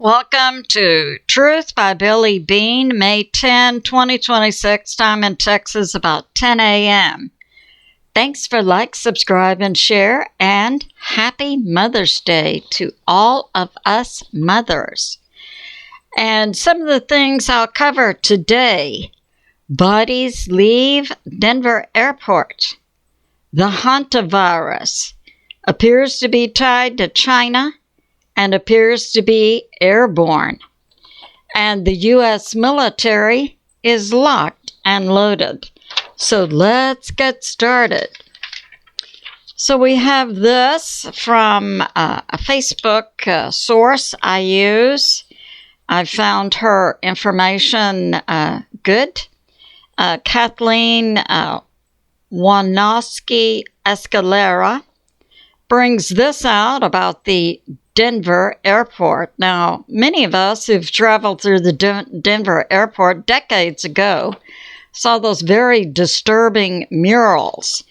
Welcome to Truth by Billie Beene, May 10, 2026, time in Texas, about 10 a.m. Thanks for like, subscribe, and share, and happy Mother's Day to all of us mothers. And some of the things I'll cover today: bodies leave Denver airport. The Hanta virus appears to be tied to China and appears to be airborne. And the U.S. military is locked and loaded. So let's get started. So we have this from a Facebook source I use. I found her information good. Kathleen Wanowski Escalera brings this out about the Denver airport. Now, many of us who've traveled through the Denver airport decades ago saw those very disturbing murals.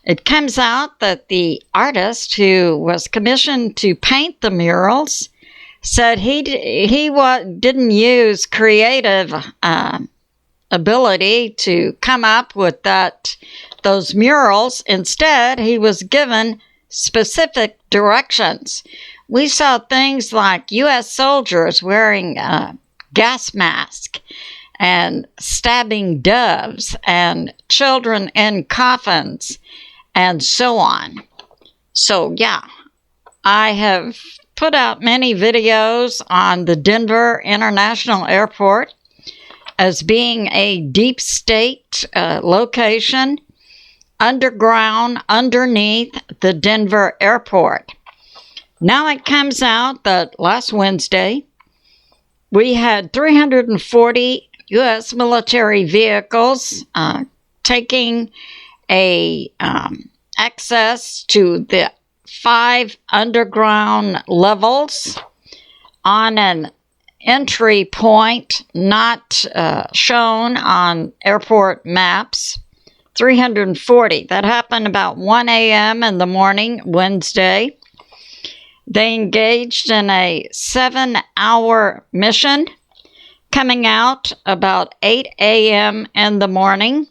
It comes out that the artist who was commissioned to paint the murals said he didn't use creative ability to come up with those murals. Instead, he was given specific directions. We saw things like U.S. soldiers wearing gas masks and stabbing doves and children in coffins and so on. So, yeah, I have put out many videos on the Denver International Airport as being a deep state location underground underneath the Denver airport. Now it comes out that last Wednesday, we had 340 U.S. military vehicles taking access to the 5 underground levels on an entry point not shown on airport maps. 340. That happened about 1 a.m. in the morning, Wednesday. They engaged in a 7-hour mission, coming out about 8 a.m. in the morning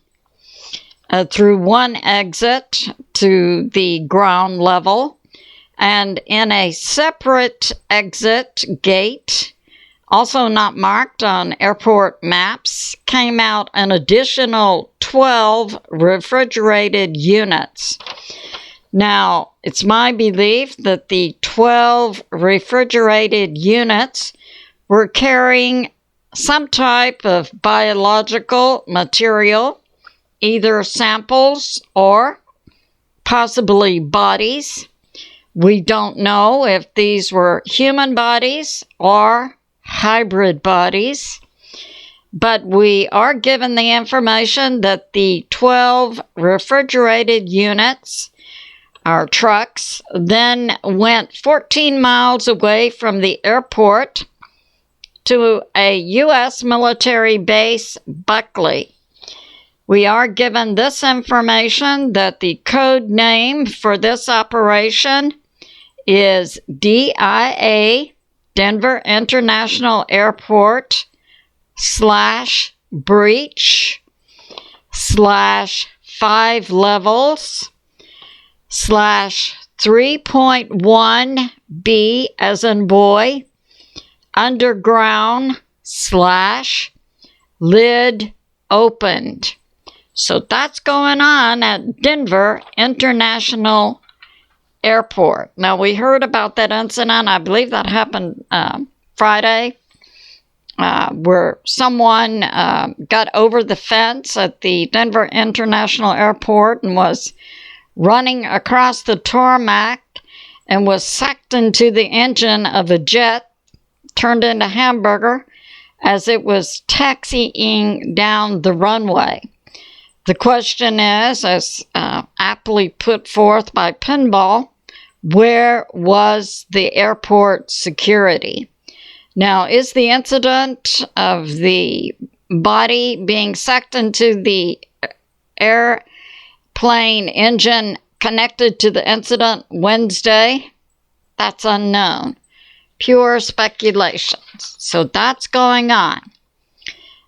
through one exit to the ground level, and in a separate exit gate, also not marked on airport maps, came out an additional 12 refrigerated units. Now, it's my belief that the 12 refrigerated units were carrying some type of biological material, either samples or possibly bodies. We don't know if these were human bodies or hybrid bodies, but we are given the information that the 12 refrigerated units, our trucks, then went 14 miles away from the airport to a U.S. military base, Buckley. We are given this information that the code name for this operation is DIA, Denver International Airport /breach /5 levels /3.1B as in boy, underground /lid opened. So that's going on at Denver International Airport. Now, we heard about that incident. I believe that happened Friday, where someone got over the fence at the Denver International Airport and was running across the tarmac and was sucked into the engine of a jet, turned into hamburger, as it was taxiing down the runway. The question is, as aptly put forth by Pinball, where was the airport security? Now, is the incident of the body being sucked into the airplane engine connected to the incident Wednesday? That's unknown. pure speculation. So that's going on.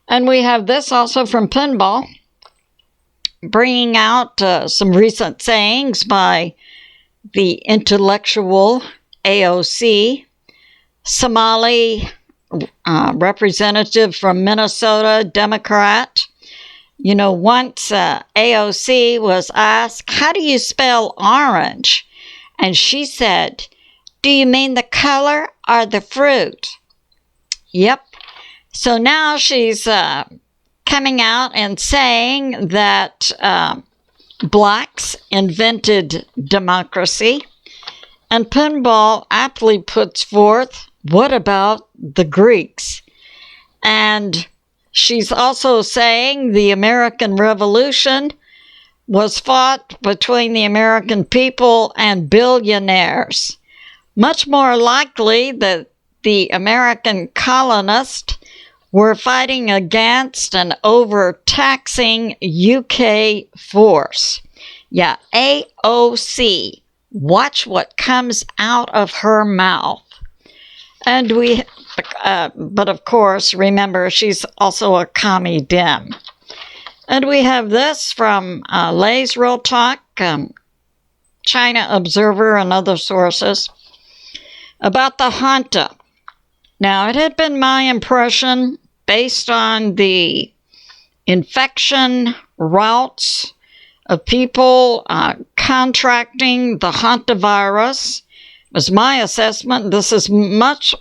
And we have this also from Pinball, bringing out some recent sayings by the intellectual AOC, Somali representative from Minnesota, Democrat. You know, once AOC was asked, how do you spell orange? And she said, do you mean the color or the fruit? Yep. So now she's coming out and saying that blacks invented democracy. And Pinball aptly puts forth, what about the Greeks? And she's also saying the American Revolution was fought between the American people and billionaires. Much more likely that the American colonists were fighting against an overtaxing UK force. Yeah, AOC. Watch what comes out of her mouth. And but of course, remember, she's also a commie dem. And we have this from Lay's Real Talk, China Observer, and other sources, about the Hanta. Now, it had been my impression, based on the infection routes of people contracting the Hanta virus, was my assessment this is much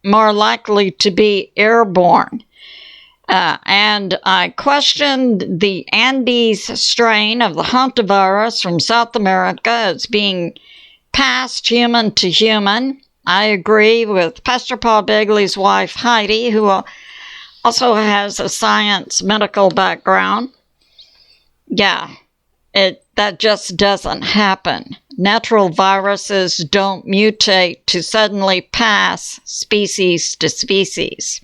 more likely to be airborne. And I questioned the Andes strain of the Hanta virus from South America as being passed human to human. I agree with Pastor Paul Begley's wife, Heidi, who also has a science medical background. Yeah, that just doesn't happen. Natural viruses don't mutate to suddenly pass species to species.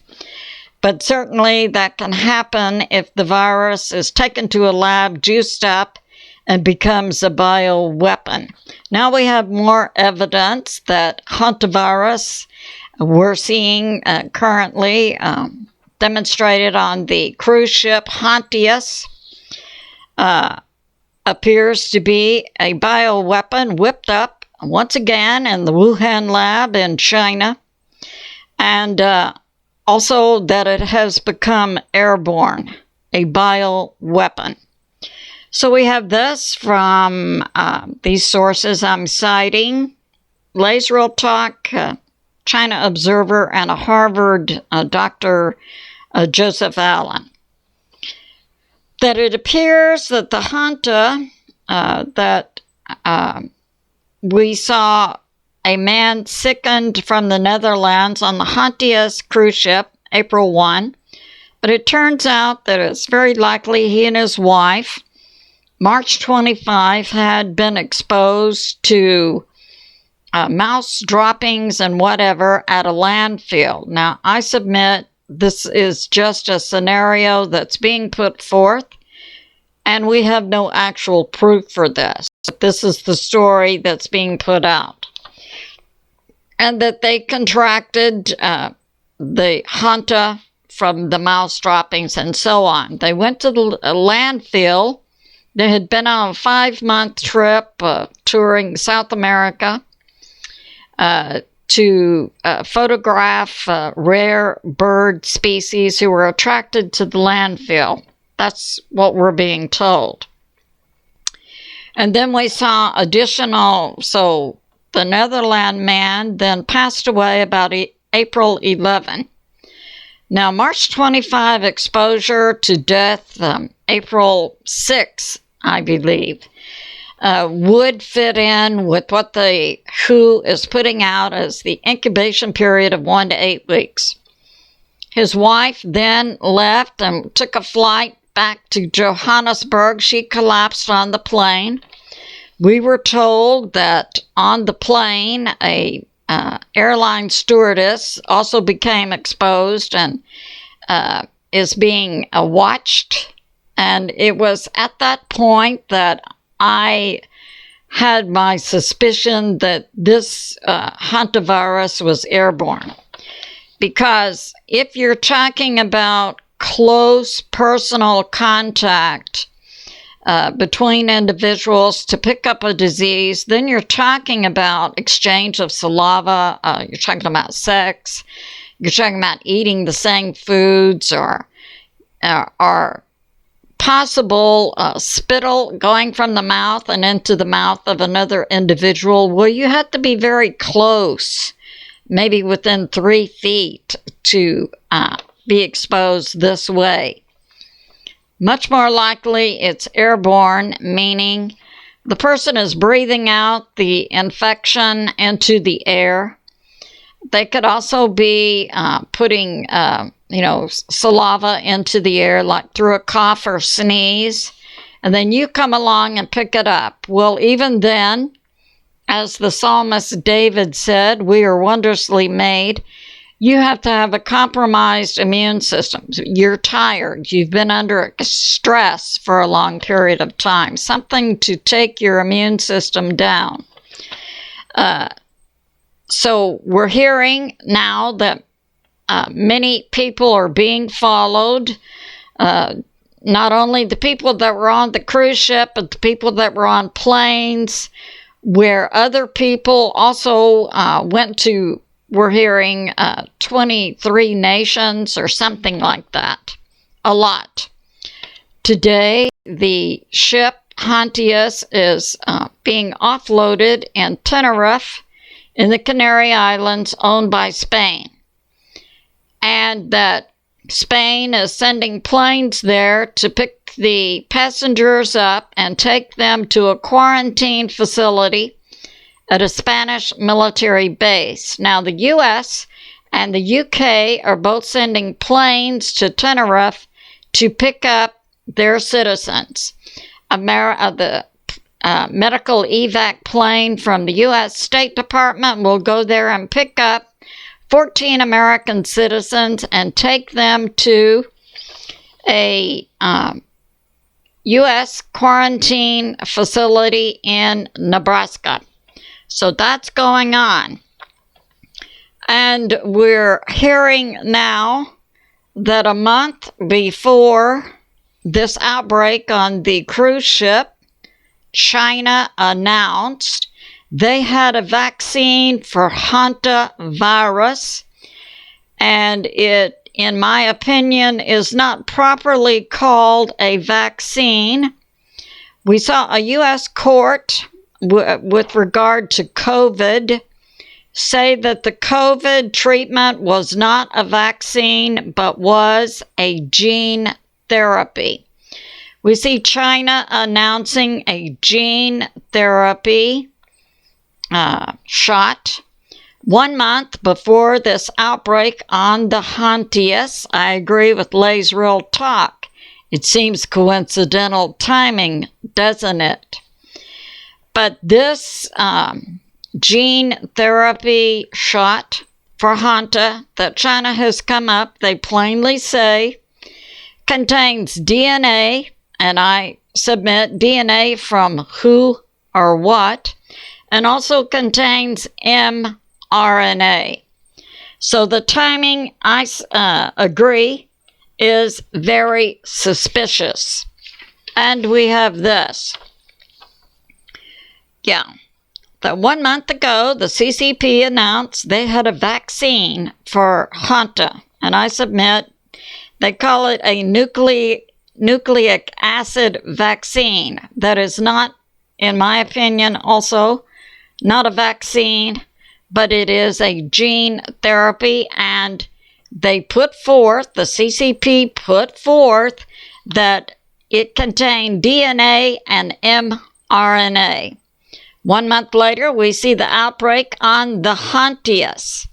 But certainly that can happen if the virus is taken to a lab, juiced up, and becomes a bioweapon. Now we have more evidence that hantavirus we're seeing currently demonstrated on the cruise ship Hantius appears to be a bioweapon whipped up once again in the Wuhan lab in China, and also that it has become airborne, a bioweapon. So we have this from these sources I'm citing, Lay's Real Talk, China Observer, and a Harvard Dr. Joseph Allen, that it appears that the Hanta that we saw a man sickened from the Netherlands on the Hantius cruise ship, April 1, but it turns out that it's very likely he and his wife, March 25, had been exposed to mouse droppings and whatever at a landfill. Now, I submit this is just a scenario that's being put forth, and we have no actual proof for this. This is the story that's being put out. And that they contracted the Hanta from the mouse droppings and so on. They went to the landfill. They had been on a 5-month trip touring South America to photograph rare bird species who were attracted to the landfill. That's what we're being told. And then we saw additional, so the Netherlands man then passed away about April 11. Now, March 25 exposure to death, April 6, I believe, would fit in with what the WHO is putting out as the incubation period of 1 to 8 weeks. His wife then left and took a flight back to Johannesburg. She collapsed on the plane. We were told that on the plane, a airline stewardess also became exposed and is being watched. And it was at that point that I had my suspicion that this hantavirus was airborne. Because if you're talking about close personal contact between individuals to pick up a disease, then you're talking about exchange of saliva, you're talking about sex, you're talking about eating the same foods, or possible spittle going from the mouth and into the mouth of another individual. Well, you have to be very close, maybe within 3 feet, to be exposed this way. Much more likely it's airborne, meaning the person is breathing out the infection into the air. They could also be putting, saliva into the air, like through a cough or sneeze, and then you come along and pick it up. Well, even then, as the psalmist David said, we are wondrously made. You have to have a compromised immune system. You're tired. You've been under stress for a long period of time. Something to take your immune system down. So we're hearing now that many people are being followed. Not only the people that were on the cruise ship, but the people that were on planes, where other people also went to, we're hearing 23 nations or something like that. A lot. Today, the ship Hanta is being offloaded in Tenerife in the Canary Islands, owned by Spain. And that Spain is sending planes there to pick the passengers up and take them to a quarantine facility at a Spanish military base. Now, the U.S. and the UK are both sending planes to Tenerife to pick up their citizens. The medical evac plane from the U.S. State Department will go there and pick up 14 American citizens and take them to a U.S. quarantine facility in Nebraska. So that's going on. And we're hearing now that a month before this outbreak on the cruise ship, China announced they had a vaccine for hantavirus, and it, in my opinion, is not properly called a vaccine. We saw a U.S. court with regard to COVID say that the COVID treatment was not a vaccine, but was a gene therapy. We see China announcing a gene therapy shot 1 month before this outbreak on the Hantias. I agree with Lay's real talk. It seems coincidental timing, doesn't it? But this gene therapy shot for Hanta that China has come up, they plainly say, contains DNA, and I submit DNA from who or what, and also contains mRNA. So the timing, I agree, is very suspicious. And we have this. Yeah. That 1 month ago, the CCP announced they had a vaccine for Hanta. And I submit they call it a nucleic acid vaccine. That is not, in my opinion, also not a vaccine, but it is a gene therapy. And they put forth, the CCP put forth, that it contained DNA and mRNA. 1 month later, we see the outbreak on the Hantias.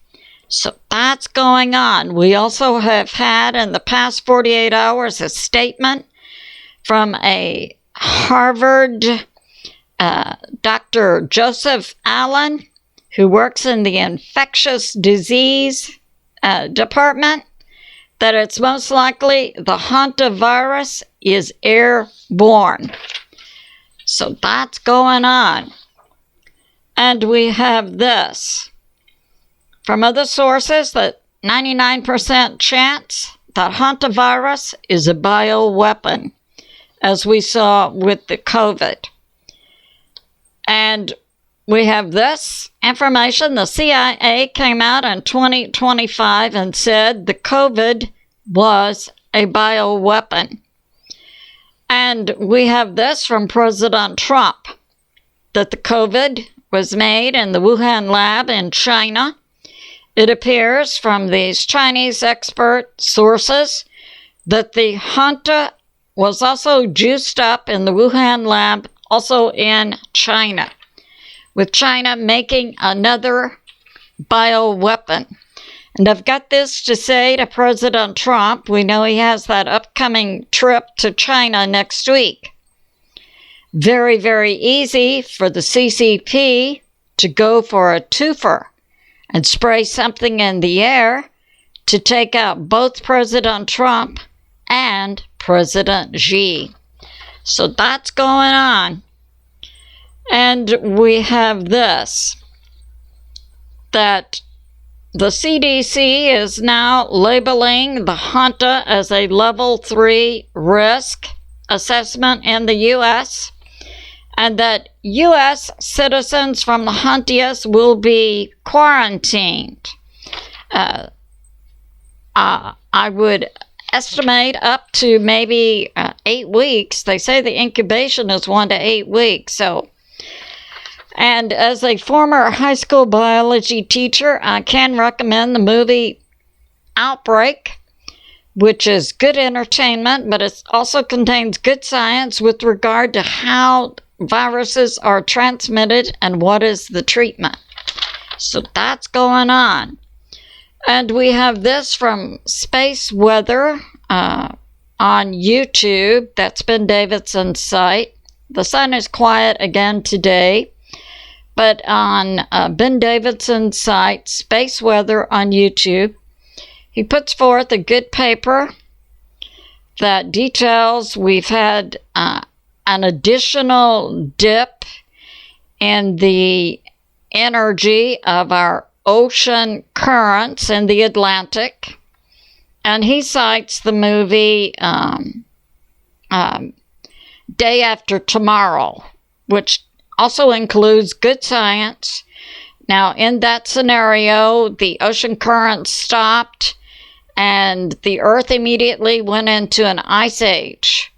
So that's going on. We also have had in the past 48 hours a statement from a Harvard Dr. Joseph Allen, who works in the infectious disease department, that it's most likely the hantavirus is airborne. So that's going on. And we have this from other sources, that 99% chance that Hanta virus is a bioweapon, as we saw with the COVID. And we have this information. The CIA came out in 2025 and said the COVID was a bioweapon. And we have this from President Trump, that the COVID was made in the Wuhan lab in China. It appears from these Chinese expert sources that the Hanta was also juiced up in the Wuhan lab, also in China, with China making another bioweapon. And I've got this to say to President Trump. We know he has that upcoming trip to China next week. Very, very easy for the CCP to go for a twofer and spray something in the air to take out both President Trump and President Xi. So that's going on. And we have this, that the CDC is now labeling the Hanta as a level 3 risk assessment in the U.S., and that U.S. citizens from the Hantias will be quarantined. I would estimate up to maybe 8 weeks. They say the incubation is 1 to 8 weeks. So, and as a former high school biology teacher, I can recommend the movie Outbreak, which is good entertainment, but it also contains good science with regard to how viruses are transmitted and what is the treatment. So that's going on. And we have this from Space Weather on YouTube. That's Ben Davidson's site. The sun is quiet again today, but on Ben Davidson's site, Space Weather on YouTube, he puts forth a good paper that details we've had an additional dip in the energy of our ocean currents in the Atlantic. And he cites the movie Day After Tomorrow, which also includes good science. Now, in that scenario, the ocean currents stopped and the Earth immediately went into an ice age.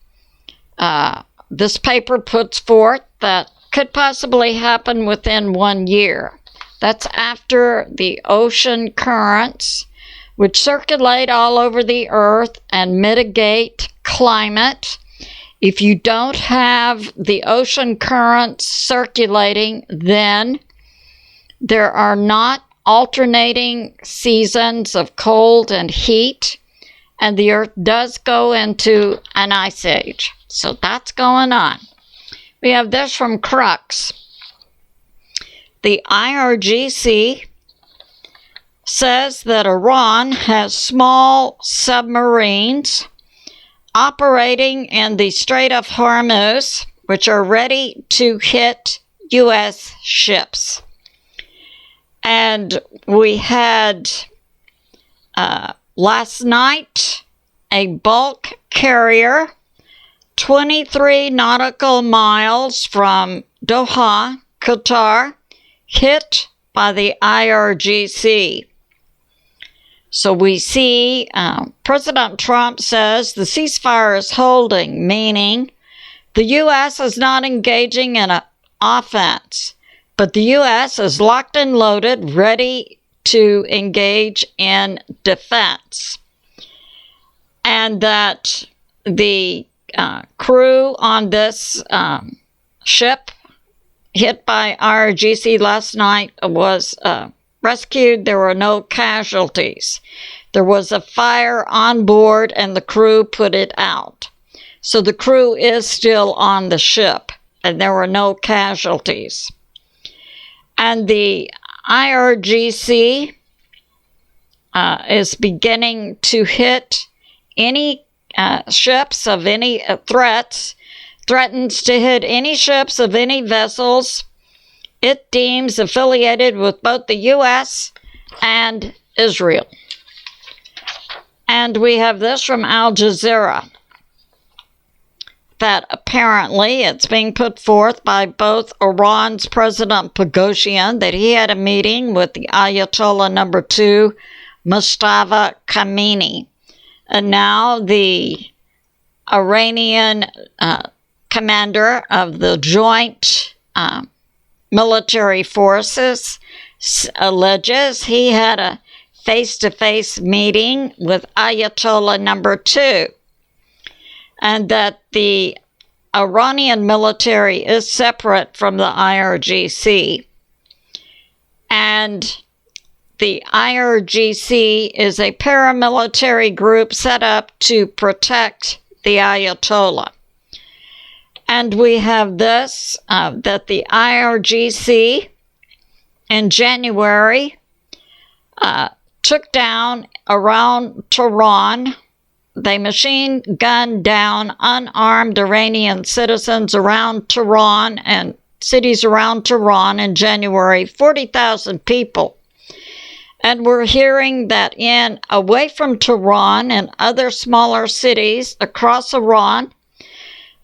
This paper puts forth that could possibly happen within 1 year. That's after the ocean currents, which circulate all over the Earth and mitigate climate. If you don't have the ocean currents circulating, then there are not alternating seasons of cold and heat, and the Earth does go into an ice age. So that's going on. We have this from Crux. The IRGC says that Iran has small submarines operating in the Strait of Hormuz, which are ready to hit U.S. ships. And we had last night a bulk carrier 23 nautical miles from Doha, Qatar, hit by the IRGC. So we see President Trump says the ceasefire is holding, meaning the U.S. is not engaging in an offense, but the U.S. is locked and loaded, ready to engage in defense. And that the crew on this ship hit by IRGC last night was rescued. There were no casualties. There was a fire on board and the crew put it out. So the crew is still on the ship and there were no casualties. And the IRGC is beginning to hit any ships of any threats, threatens to hit any ships of any vessels it deems affiliated with both the U.S. and Israel. And we have this from Al Jazeera, that apparently it's being put forth by both Iran's President Pezeshkian that he had a meeting with the Ayatollah number 2, Mustafa Khamenei. And now the Iranian commander of the joint military forces alleges he had a face-to-face meeting with Ayatollah number 2, and that the Iranian military is separate from the IRGC. And the IRGC is a paramilitary group set up to protect the Ayatollah. And we have this, that the IRGC in January took down around Tehran. They machine gunned down unarmed Iranian citizens around Tehran and cities around Tehran in January, 40,000 people. And we're hearing that away from Tehran and other smaller cities across Iran,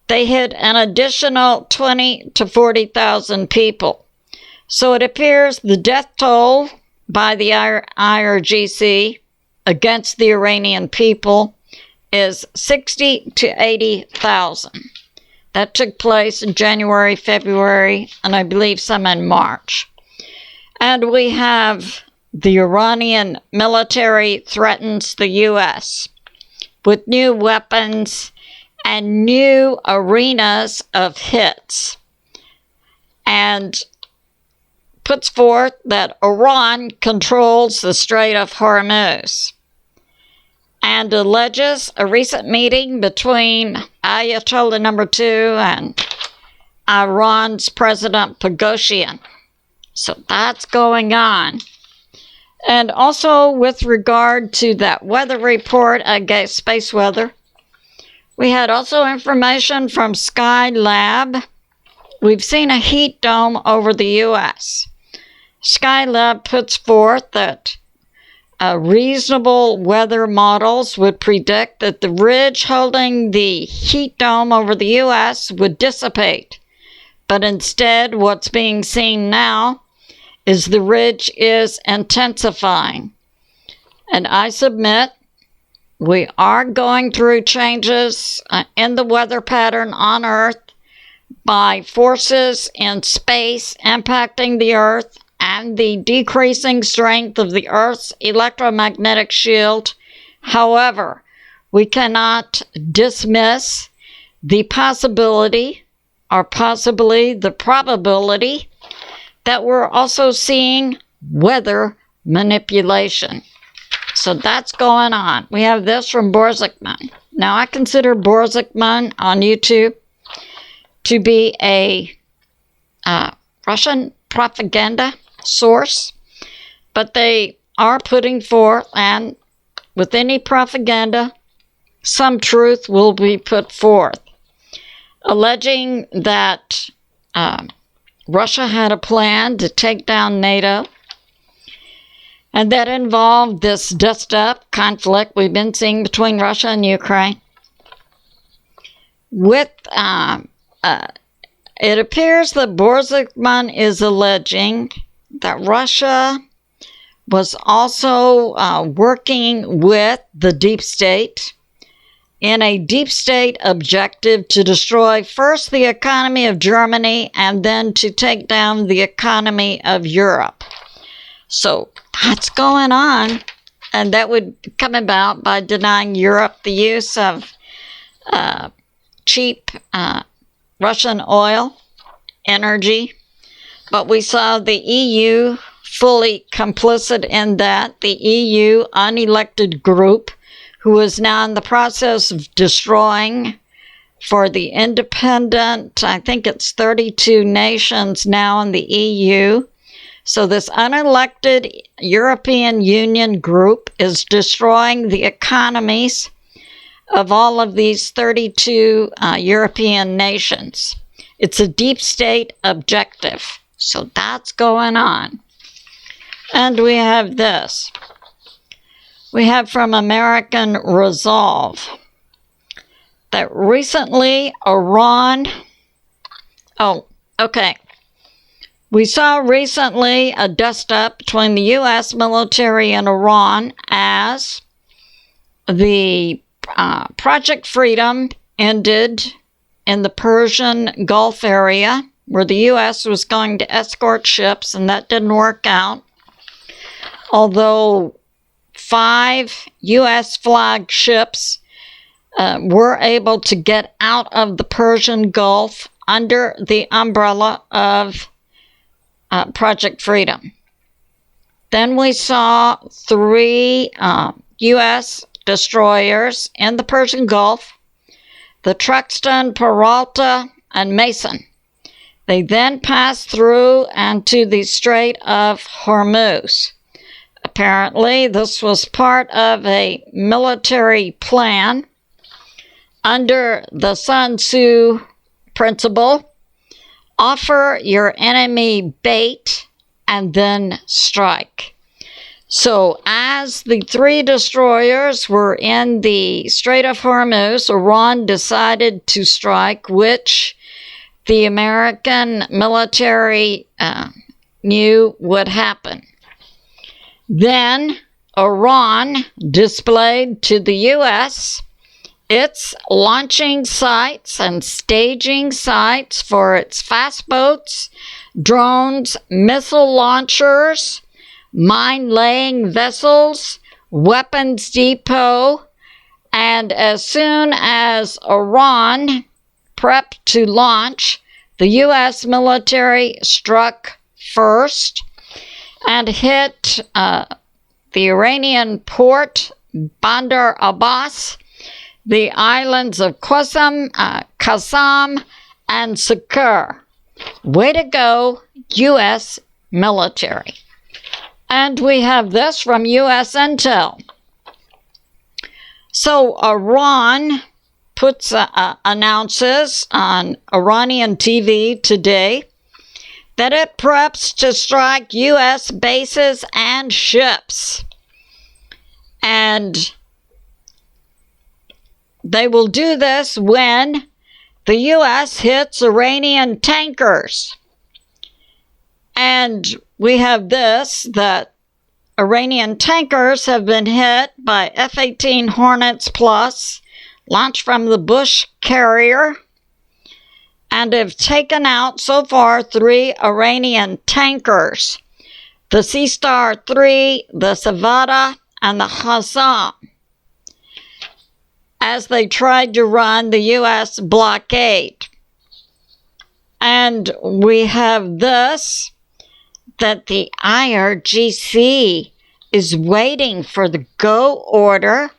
they hit an additional 20 to 40,000 people. So it appears the death toll by the IRGC against the Iranian people is 60 to 80,000. That took place in January, February, and I believe some in March. And we have the Iranian military threatens the U.S. with new weapons and new arenas of hits, and puts forth that Iran controls the Strait of Hormuz, and alleges a recent meeting between Ayatollah number 2 and Iran's President Pezeshkian. So that's going on. And also with regard to that weather report I gave, space weather, we had also information from Skylab. We've seen a heat dome over the U.S. Skylab puts forth that reasonable weather models would predict that the ridge holding the heat dome over the U.S. would dissipate. But instead, what's being seen now is the ridge is intensifying. And I submit we are going through changes in the weather pattern on Earth by forces in space impacting the Earth and the decreasing strength of the Earth's electromagnetic shield. However, we cannot dismiss the possibility, or possibly the probability, that we're also seeing weather manipulation. So that's going on. We have this from Borzikman. Now, I consider Borzikman on YouTube to be a Russian propaganda source, but they are putting forth, and with any propaganda, some truth will be put forth, alleging that Russia had a plan to take down NATO, and that involved this dust-up conflict we've been seeing between Russia and Ukraine. With it appears that Borzikman is alleging that Russia was also working with the deep state in a deep state objective to destroy first the economy of Germany and then to take down the economy of Europe. So that's going on, and that would come about by denying Europe the use of cheap Russian oil, energy. But we saw the EU fully complicit in that, the EU unelected group who is now in the process of destroying for the independent, I think it's 32 nations now in the EU. So this unelected European Union group is destroying the economies of all of these 32 European nations. It's a deep state objective. So that's going on. And we have this. We have from American Resolve that recently Iran... Oh, okay. We saw recently a dust-up between the U.S. military and Iran as the Project Freedom ended in the Persian Gulf area, where the U.S. was going to escort ships, and that didn't work out. Although 5 U.S. flagged ships were able to get out of the Persian Gulf under the umbrella of Project Freedom. Then we saw 3 U.S. destroyers in the Persian Gulf, the Truxtun, Peralta, and Mason. They then passed through into the Strait of Hormuz. Apparently, this was part of a military plan under the Sun Tzu principle: offer your enemy bait and then strike. So as the 3 destroyers were in the Strait of Hormuz, Iran decided to strike, which the American military knew would happen. Then Iran displayed to the U.S. its launching sites and staging sites for its fast boats, drones, missile launchers, mine-laying vessels, weapons depot, and as soon as Iran prepped to launch, the U.S. military struck first and hit the Iranian port, Bandar Abbas, the islands of Qassam, and Sakr. Way to go, U.S. military. And we have this from U.S. Intel. So Iran announces on Iranian TV today that it preps to strike U.S. bases and ships. And they will do this when the U.S. hits Iranian tankers. And we have this, that Iranian tankers have been hit by F-18 Hornets Plus, launched from the Bush carrier, and have taken out so far 3 Iranian tankers, the Sea-Star 3, the Savada, and the Hassam, as they tried to run the U.S. blockade. And we have this, that the IRGC is waiting for the go order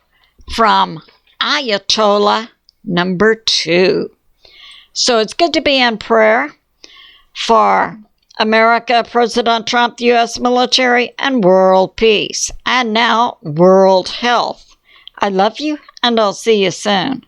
from Ayatollah number 2. So it's good to be in prayer for America, President Trump, the U.S. military, and world peace. And now, world health. I love you, and I'll see you soon.